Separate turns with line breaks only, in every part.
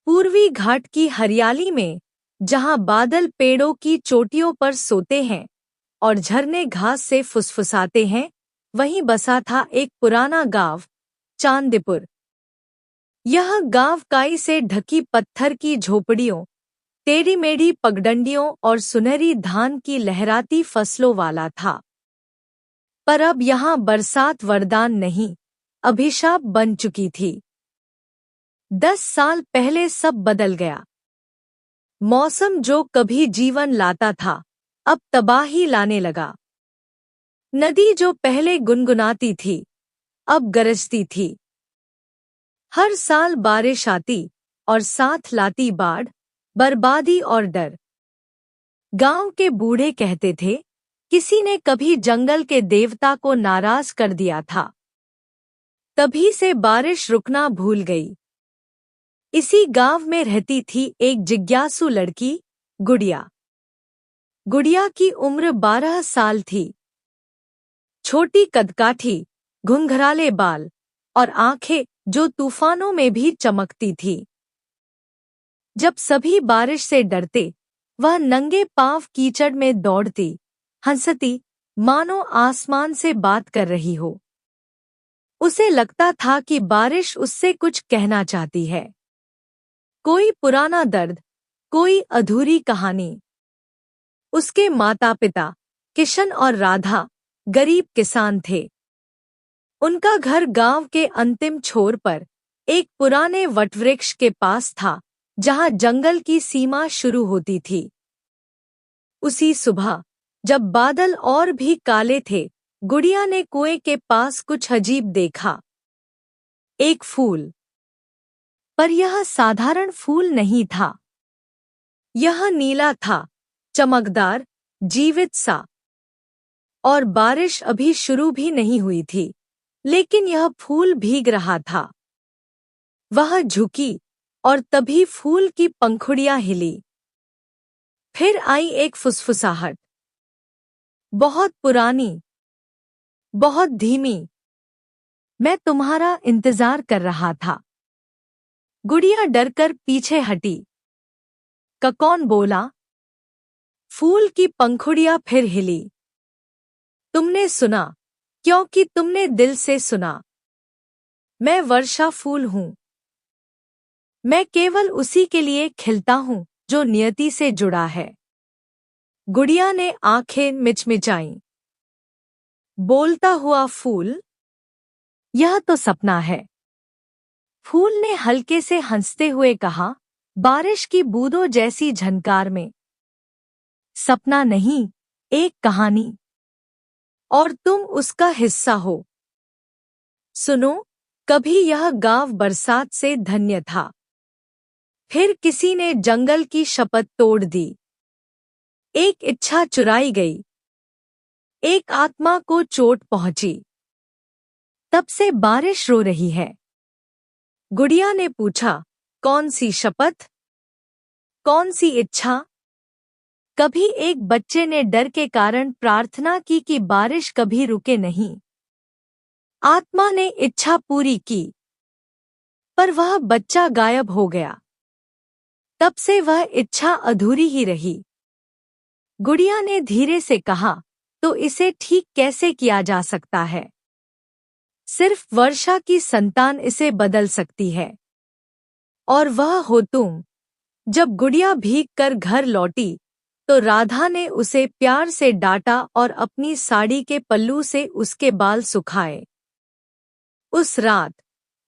पूर्वी घाट की हरियाली में, जहां बादल पेड़ों की चोटियों पर सोते हैं और झरने घास से फुसफुसाते हैं, वहीं बसा था एक पुराना गांव, चांदीपुर। यह गांव काई से ढकी पत्थर की झोपड़ियों, टेढ़ी मेढ़ी पगडंडियों और सुनहरी धान की लहराती फसलों वाला था। पर अब यहाँ बरसात वरदान नहीं, अभिशाप बन चुकी थी। 10 साल पहले सब बदल गया। मौसम जो कभी जीवन लाता था, अब तबाही लाने लगा। नदी जो पहले गुनगुनाती थी, अब गरजती थी। हर साल बारिश आती और साथ लाती बाढ़, बर्बादी और डर। गांव के बूढ़े कहते थे, किसी ने कभी जंगल के देवता को नाराज कर दिया था। तभी से बारिश रुकना भूल गई। इसी गांव में रहती थी एक जिज्ञासु लड़की, गुड़िया। गुड़िया की उम्र 12 साल थी। छोटी कदकाठी, घुंघराले बाल और आंखें जो तूफानों में भी चमकती थी। जब सभी बारिश से डरते, वह नंगे पांव कीचड़ में दौड़ती, हंसती, मानो आसमान से बात कर रही हो। उसे लगता था कि बारिश उससे कुछ कहना चाहती है। कोई पुराना दर्द, कोई अधूरी कहानी। उसके माता पिता, किशन और राधा, गरीब किसान थे। उनका घर गांव के अंतिम छोर पर, एक पुराने वटवृक्ष के पास था, जहां जंगल की सीमा शुरू होती थी। उसी सुबह, जब बादल और भी काले थे, गुड़िया ने कुएं के पास कुछ अजीब देखा। एक फूल। पर यह साधारण फूल नहीं था। यह नीला था, चमकदार, जीवित सा। और बारिश अभी शुरू भी नहीं हुई थी, लेकिन यह फूल भीग रहा था। वह झुकी और तभी फूल की पंखुड़ियां हिली। फिर आई एक फुसफुसाहट। बहुत पुरानी, बहुत धीमी। मैं तुम्हारा इंतजार कर रहा था। गुड़िया डरकर पीछे हटी। कौन बोला? फूल की पंखुड़ियां फिर हिली। तुमने सुना, क्योंकि तुमने दिल से सुना। मैं वर्षा फूल हूं। मैं केवल उसी के लिए खिलता हूं जो नियति से जुड़ा है। गुड़िया ने आंखें मिचमिचाईं। बोलता हुआ फूल? यह तो सपना है। फूल ने हल्के से हंसते हुए कहा, बारिश की बूंदों जैसी झनकार में। सपना नहीं, एक कहानी। और तुम उसका हिस्सा हो। सुनो, कभी यह गांव बरसात से धन्य था। फिर किसी ने जंगल की शपथ तोड़ दी। एक इच्छा चुराई गई। एक आत्मा को चोट पहुंची। तब से बारिश रो रही है। गुड़िया ने पूछा, कौन सी शपथ? कौन सी इच्छा? कभी एक बच्चे ने डर के कारण प्रार्थना की कि बारिश कभी रुके नहीं। आत्मा ने इच्छा पूरी की, पर वह बच्चा गायब हो गया। तब से वह इच्छा अधूरी ही रही। गुड़िया ने धीरे से कहा, तो इसे ठीक कैसे किया जा सकता है? सिर्फ वर्षा की संतान इसे बदल सकती है। और वह हो तुम। जब गुड़िया भीग कर घर लौटी, तो राधा ने उसे प्यार से डांटा और अपनी साड़ी के पल्लू से उसके बाल सुखाए। उस रात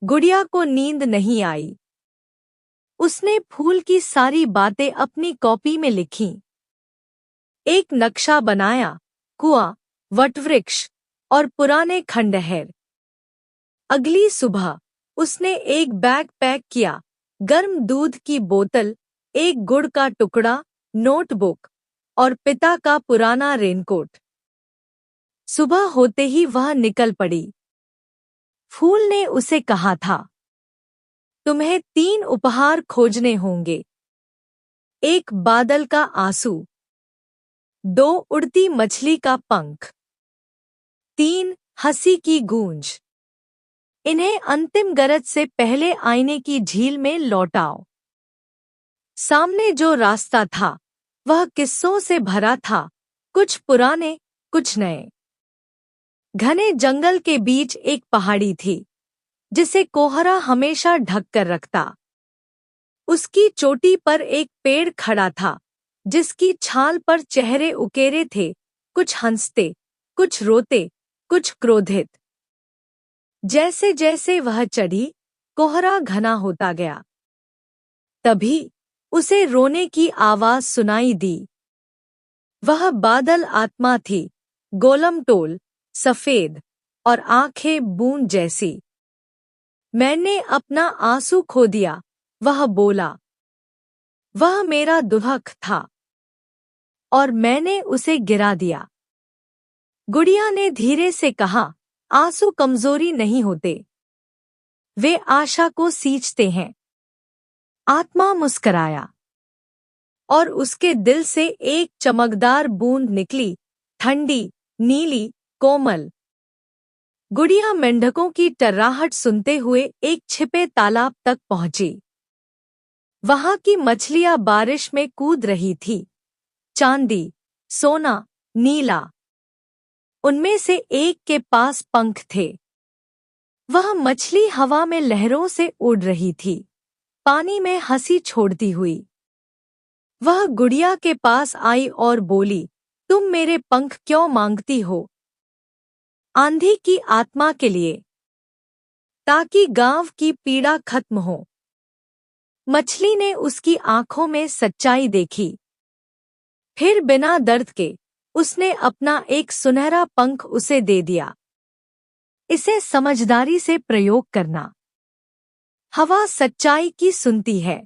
गुड़िया को नींद नहीं आई। उसने फूल की सारी बातें अपनी कॉपी में लिखीं। एक नक्शा बनाया, कुआं, वटवृक्ष और पुराने खंडहर। अगली सुबह उसने एक बैग पैक किया, गर्म दूध की बोतल, एक गुड़ का टुकड़ा, नोटबुक और पिता का पुराना रेनकोट। सुबह होते ही वह निकल पड़ी। फूल ने उसे कहा था, तुम्हें 3 उपहार खोजने होंगे। 1 बादल का आंसू, 2 उड़ती मछली का पंख, 3 हंसी की गूंज। इन्हें अंतिम गरज से पहले आईने की झील में लौटाओ। सामने जो रास्ता था वह किस्सों से भरा था, कुछ पुराने कुछ नए। घने जंगल के बीच एक पहाड़ी थी जिसे कोहरा हमेशा ढक कर रखता। उसकी चोटी पर एक पेड़ खड़ा था जिसकी छाल पर चेहरे उकेरे थे, कुछ हंसते, कुछ रोते, कुछ क्रोधित। जैसे जैसे वह चढ़ी, कोहरा घना होता गया। तभी उसे रोने की आवाज सुनाई दी। वह बादल आत्मा थी, गोलमटोल, सफेद और आंखें बूंद जैसी। मैंने अपना आंसू खो दिया, वह बोला। वह मेरा दुल्हक था और मैंने उसे गिरा दिया। गुड़िया ने धीरे से कहा, आंसू कमजोरी नहीं होते, वे आशा को सींचते हैं। आत्मा मुस्कराया और उसके दिल से एक चमकदार बूंद निकली, ठंडी, नीली, कोमल। गुड़िया मेंढकों की टर्राहट सुनते हुए एक छिपे तालाब तक पहुंची। वहां की मछलियां बारिश में कूद रही थी, चांदी, सोना, नीला। उनमें से एक के पास पंख थे। वह मछली हवा में लहरों से उड़ रही थी, पानी में हंसी छोड़ती हुई। वह गुड़िया के पास आई और बोली, तुम मेरे पंख क्यों मांगती हो? आंधी की आत्मा के लिए, ताकि गांव की पीड़ा खत्म हो। मछली ने उसकी आंखों में सच्चाई देखी। फिर बिना दर्द के उसने अपना एक सुनहरा पंख उसे दे दिया। इसे समझदारी से प्रयोग करना। हवा सच्चाई की सुनती है।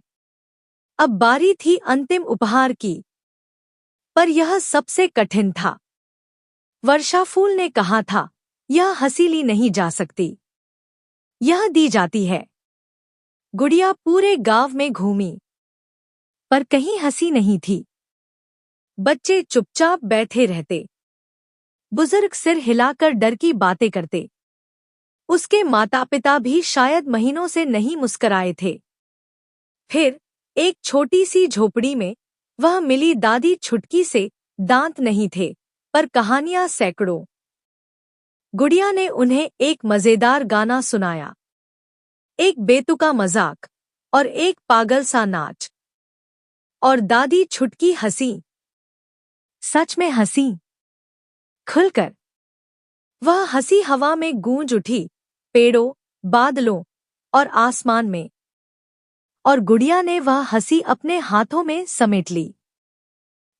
अब बारी थी अंतिम उपहार की, पर यह सबसे कठिन था। वर्षाफूल ने कहा था, यह हसीली नहीं जा सकती, यह दी जाती है। गुड़िया पूरे गांव में घूमी, पर कहीं हंसी नहीं थी। बच्चे चुपचाप बैठे रहते, बुजुर्ग सिर हिलाकर डर की बातें करते। उसके माता पिता भी शायद महीनों से नहीं मुस्कराए थे। फिर एक छोटी सी झोपड़ी में वह मिली दादी छुटकी से। दांत नहीं थे, पर कहानियां सैकड़ों। गुड़िया ने उन्हें एक मजेदार गाना सुनाया, एक बेतुका मजाक और एक पागल सा नाच। और दादी छुटकी हंसी, सच में हंसी, खुलकर। वह हंसी हवा में गूंज उठी, पेड़ों, बादलों और आसमान में। और गुड़िया ने वह हंसी अपने हाथों में समेट ली।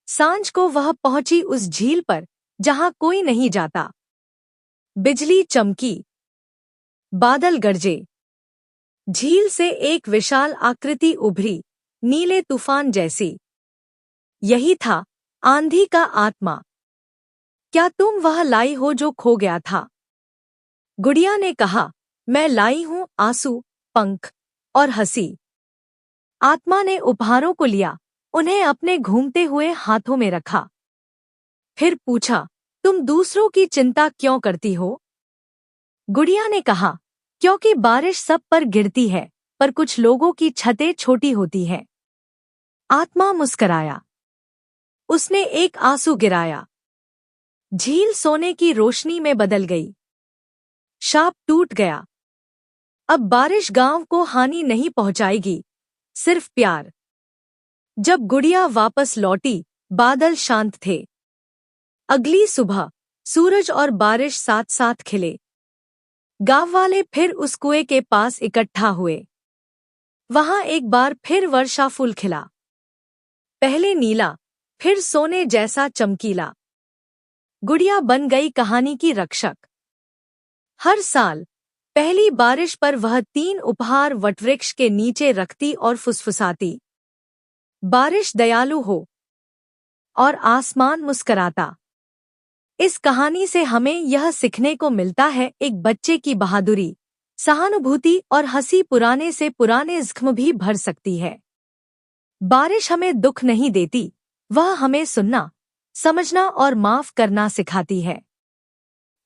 सांझ को वह पहुंची उस झील पर जहां कोई नहीं जाता। बिजली चमकी, बादल गरजे, झील से एक विशाल आकृति उभरी, नीले तूफान जैसी। यही था आंधी का आत्मा। क्या तुम वह लाई हो जो खो गया था? गुड़िया ने कहा, मैं लाई हूं आंसू, पंख और हंसी। आत्मा ने उपहारों को लिया, उन्हें अपने घूमते हुए हाथों में रखा। फिर पूछा, तुम दूसरों की चिंता क्यों करती हो? गुड़िया ने कहा, क्योंकि बारिश सब पर गिरती है, पर कुछ लोगों की छतें छोटी होती है। आत्मा मुस्कराया। उसने एक आंसू गिराया। झील सोने की रोशनी में बदल गई। शाप टूट गया। अब बारिश गांव को हानि नहीं पहुंचाएगी, सिर्फ प्यार। जब गुड़िया वापस लौटी, बादल शांत थे। अगली सुबह सूरज और बारिश साथ साथ खिले। गांव वाले फिर उस कुएं के पास इकट्ठा हुए। वहां एक बार फिर वर्षा फूल खिला, पहले नीला, फिर सोने जैसा चमकीला। गुड़िया बन गई कहानी की रक्षक। हर साल पहली बारिश पर वह 3 उपहार वटवृक्ष के नीचे रखती और फुसफुसाती, बारिश दयालु हो और आसमान मुस्कराता। इस कहानी से हमें यह सीखने को मिलता है, एक बच्चे की बहादुरी, सहानुभूति और हंसी पुराने से पुराने जख्म भी भर सकती है। बारिश हमें दुख नहीं देती, वह हमें सुनना, समझना और माफ करना सिखाती है।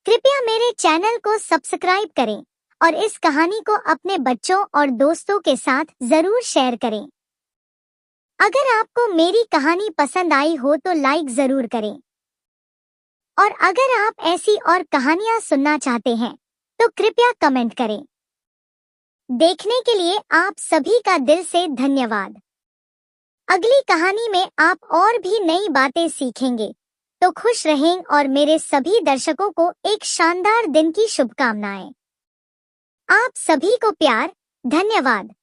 कृपया मेरे चैनल को सब्सक्राइब करें और इस कहानी को अपने बच्चों और दोस्तों के साथ जरूर शेयर करें। अगर आपको मेरी कहानी पसंद आई हो तो लाइक जरूर करें, और अगर आप ऐसी और कहानियां सुनना चाहते हैं तो कृपया कमेंट करें। देखने के लिए आप सभी का दिल से धन्यवाद। अगली कहानी में आप और भी नई बातें सीखेंगे, तो खुश रहें और मेरे सभी दर्शकों को एक शानदार दिन की शुभकामनाएं। आप सभी को प्यार, धन्यवाद।